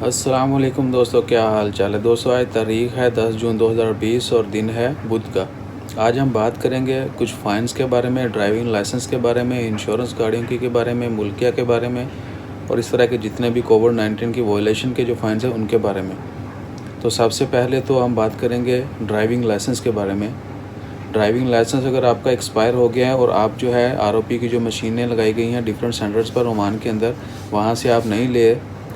अस्सलाम वालेकुम दोस्तों, क्या हाल चाल है दोस्तों। आज तारीख़ है 10 जून 2020 और दिन है बुध का। आज हम बात करेंगे कुछ फ़ाइन्स के बारे में, ड्राइविंग लाइसेंस के बारे में, इंश्योरेंस गाड़ियों के बारे में, मुल्किया के बारे में और इस तरह के जितने भी कोविड-19 की वायलेशन के जो फ़ाइन्स हैं उनके बारे में। तो सबसे पहले तो हम बात करेंगे ड्राइविंग लाइसेंस के बारे में। ड्राइविंग लाइसेंस अगर आपका एक्सपायर हो गया है और आप जो है आरओपी की जो मशीनें लगाई गई हैं डिफरेंट सेंटर्स पर ओमान के अंदर, वहाँ से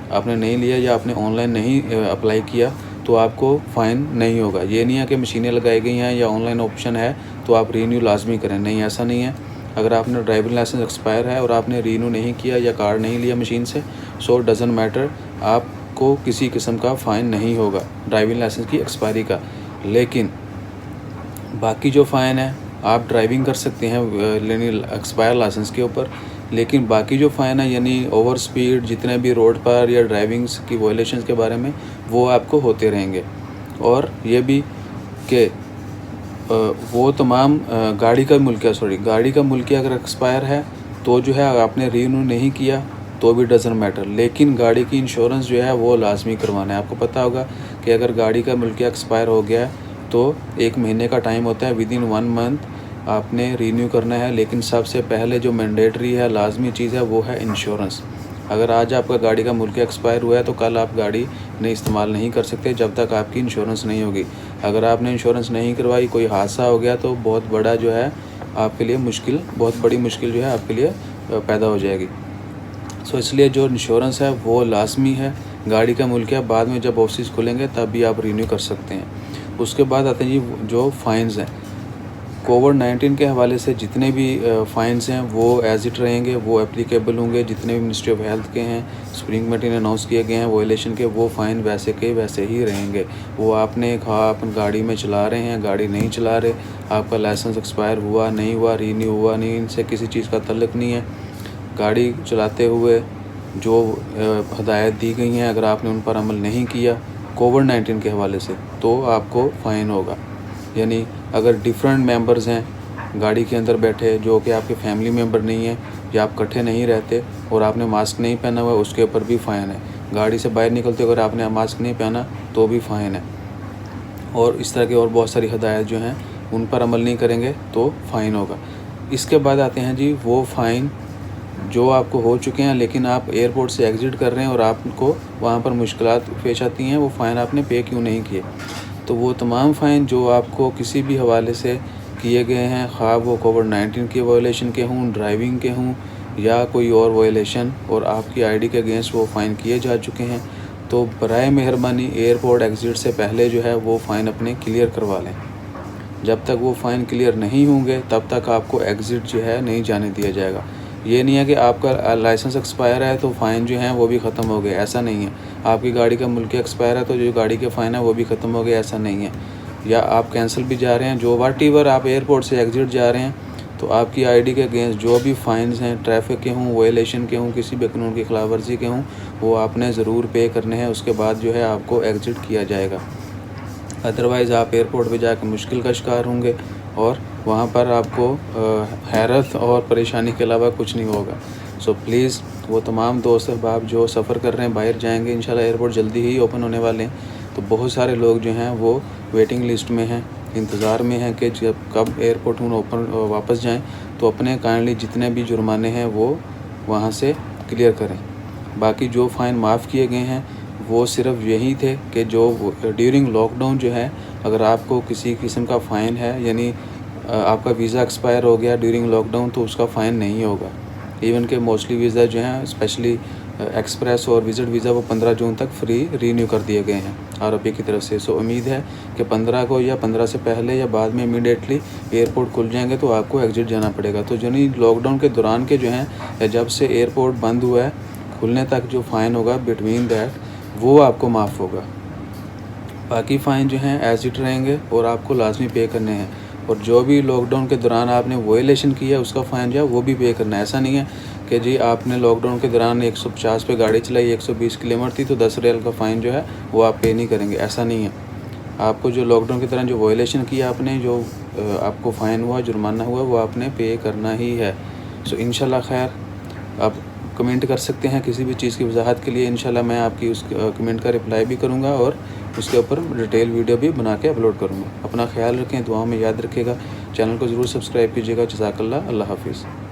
आपने नहीं लिया या आपने ऑनलाइन नहीं अप्लाई किया तो आपको फ़ाइन नहीं होगा। ये नहीं है कि मशीनें लगाई गई हैं या ऑनलाइन ऑप्शन है तो आप रीन्यू लाजमी करें, नहीं ऐसा नहीं है। अगर आपने ड्राइविंग लाइसेंस एक्सपायर है और आपने रीन्यू नहीं किया या कार्ड नहीं लिया मशीन से, सो डज़न्ट मैटर, आपको किसी किस्म का फ़ाइन नहीं होगा ड्राइविंग लाइसेंस की एक्सपायरी का। लेकिन बाकी जो फ़ाइन है आप ड्राइविंग कर सकते हैं यानी एक्सपायर लाइसेंस के ऊपर, लेकिन बाकी जो फ़ाइन है यानी ओवर स्पीड जितने भी रोड पर या ड्राइविंग्स की वायलेशंस के बारे में वो आपको होते रहेंगे। और ये भी कि वो तमाम गाड़ी का मुल्किया अगर एक्सपायर है तो जो है आपने रीन्यू नहीं किया तो भी डज़न्ट मैटर, लेकिन गाड़ी की इंश्योरेंस जो है वो लाजमी करवाना है। आपको पता होगा कि अगर गाड़ी का मुल्किया एक्सपायर हो गया है तो 1 महीने का टाइम होता है, विदिन 1 मंथ आपने रीन्यू करना है। लेकिन सबसे पहले जो मैंडेटरी है, लाजमी चीज़ है, वो है इंश्योरेंस। अगर आज आपका गाड़ी का मुल्किया एक्सपायर हुआ है तो कल आप गाड़ी नहीं इस्तेमाल नहीं कर सकते जब तक आपकी इंश्योरेंस नहीं होगी। अगर आपने इंश्योरेंस नहीं करवाई, कोई हादसा हो गया तो बहुत बड़ा जो है आपके लिए बहुत बड़ी मुश्किल जो है आपके लिए पैदा हो जाएगी। सो इसलिए जो इंश्योरेंस है वो लाजमी है। गाड़ी का मुल्किया बाद में जब ऑफिस खुलेंगे तब भी आप रीन्यू कर सकते हैं। उसके बाद आते हैं जी जो फ़ाइन्स हैं। कोविड-19 के हवाले से जितने भी फ़ाइन्स हैं वो एज़ इट रहेंगे, वो एप्लीकेबल होंगे। जितने भी मिनिस्ट्री ऑफ हेल्थ के हैं, स्प्रिंग मीटिंग अनाउंस किए गए हैं वायलेशन के, वो फ़ाइन वैसे के वैसे ही रहेंगे। वो आपने कहा अपन गाड़ी में चला रहे हैं, गाड़ी नहीं चला रहे, आपका लाइसेंस एक्सपायर हुआ नहीं हुआ, रीन्यू हुआ नहीं, इनसे किसी चीज़ का तल्लुक़ नहीं है। गाड़ी चलाते हुए जो हदायत दी गई हैं अगर आपने उन पर अमल नहीं किया कोविड-19 के हवाले से तो आपको फ़ाइन होगा। यानी अगर डिफरेंट मेंबर्स हैं गाड़ी के अंदर बैठे जो कि आपके फैमिली मेंबर नहीं हैं या आप इकट्ठे नहीं रहते और आपने मास्क नहीं पहना हुआ, उसके ऊपर भी फ़ाइन है। गाड़ी से बाहर निकलते अगर आपने मास्क नहीं पहना तो भी फ़ाइन है। और इस तरह की और बहुत सारी हदायत जो हैं उन पर अमल नहीं करेंगे तो फ़ाइन होगा। इसके बाद आते हैं जी वो फ़ाइन जो आपको हो चुके हैं लेकिन आप एयरपोर्ट से एग्ज़िट कर रहे हैं और आपको वहाँ पर मुश्किलात पेश आती हैं, वो फ़ाइन आपने पे क्यों नहीं किए। तो वो तमाम फ़ाइन जो आपको किसी भी हवाले से किए गए हैं, ख़्वाह वो कोविड-19 के वायलेशन के हों, ड्राइविंग के हों या कोई और वायलेशन, और आपकी आईडी के अगेंस्ट वो फ़ाइन किए जा चुके हैं, तो बराए मेहरबानी एयरपोर्ट एग्ज़िट से पहले जो है वो फ़ाइन अपने क्लियर करवा लें। जब तक वो फ़ाइन क्लियर नहीं होंगे तब तक आपको एग्ज़िट जो है नहीं जाने दिया जाएगा। ये नहीं है कि आपका लाइसेंस एक्सपायर है तो फ़ाइन जो हैं वो भी ख़त्म हो गए, ऐसा नहीं है। आपकी गाड़ी का मुल्किया एक्सपायर है तो जो गाड़ी के फ़ाइन है वो भी ख़त्म हो गए, ऐसा नहीं है। या आप कैंसिल भी जा रहे हैं, जो व्हाटएवर आप एयरपोर्ट से एग्ज़िट जा रहे हैं तो आपकी आईडी के अगेंस्ट जो भी फ़ाइन्स हैं, ट्रैफिक के हों, वायलेशन के हों, किसी भी कानून की खिलाफ वर्जी के हों, वो आपने ज़रूर पे करने हैं। उसके बाद जो है आपको एग्ज़िट किया जाएगा। अदरवाइज़ आप एयरपोर्ट पे जाकर मुश्किल का शिकार होंगे और वहाँ पर आपको हैरत और परेशानी के अलावा कुछ नहीं होगा। सो प्लीज़ वो तमाम दोस्त अहबाब जो सफ़र कर रहे हैं, बाहर जाएंगे, इंशाल्लाह एयरपोर्ट जल्दी ही ओपन होने वाले हैं, तो बहुत सारे लोग जो हैं वो वेटिंग लिस्ट में हैं, इंतज़ार में हैं कि जब कब एयरपोर्ट ओपन वापस जाएँ तो अपने काइंडली जितने भी जुर्माने हैं वो वहाँ से क्लियर करें। बाकी जो फ़ाइन माफ़ किए गए हैं वो सिर्फ यही थे कि जो ड्यूरिंग लॉकडाउन जो है, अगर आपको किसी किस्म का फ़ाइन है यानी आपका वीज़ा एक्सपायर हो गया ड्यूरिंग लॉकडाउन तो उसका फ़ाइन नहीं होगा। इवन के मोस्टली वीज़ा जो हैं स्पेशली एक्सप्रेस और विज़िट वीज़ा वो 15 जून तक फ्री रीन्यू कर दिए गए हैं आरओपी की तरफ से। सो उम्मीद है कि 15 को या 15 से पहले या बाद में इमीडिएटली एयरपोर्ट खुल जाएंगे तो आपको एग्ज़िट जाना पड़ेगा। तो जो नहीं लॉकडाउन के दौरान के जो हैं जब से एयरपोर्ट बंद हुआ है खुलने तक जो फ़ाइन होगा बिटवीन दैट वो आपको माफ़ होगा। बाकी फ़ाइन जो हैं एज़ इट रहेंगे और आपको लाजमी पे करने हैं। और जो भी लॉकडाउन के दौरान आपने वायलेशन किया उसका फ़ाइन जो है वो भी पे करना है। ऐसा नहीं है कि जी आपने लॉकडाउन के दौरान 150 पे गाड़ी चलाई, 120 किलोमीटर थी तो 10 रियाल का फ़ाइन जो है वो आप पे नहीं करेंगे, ऐसा नहीं है। आपको जो लॉकडाउन के दौरान जो वायलेशन किया आपने, जो आपको फ़ाइन हुआ, जुर्माना हुआ, वो आपने पे करना ही है। सो इंशाल्लाह खैर अब कमेंट कर सकते हैं किसी भी चीज़ की वजाहत के लिए। इंशाल्लाह मैं आपकी उस कमेंट का रिप्लाई भी करूँगा और उसके ऊपर डिटेल वीडियो भी बना के अपलोड करूँगा। अपना ख्याल रखें, दुआओं में याद रखिएगा। चैनल को ज़रूर सब्सक्राइब कीजिएगा। जज़ाकल्लाह। अल्लाह हाफ़िज़।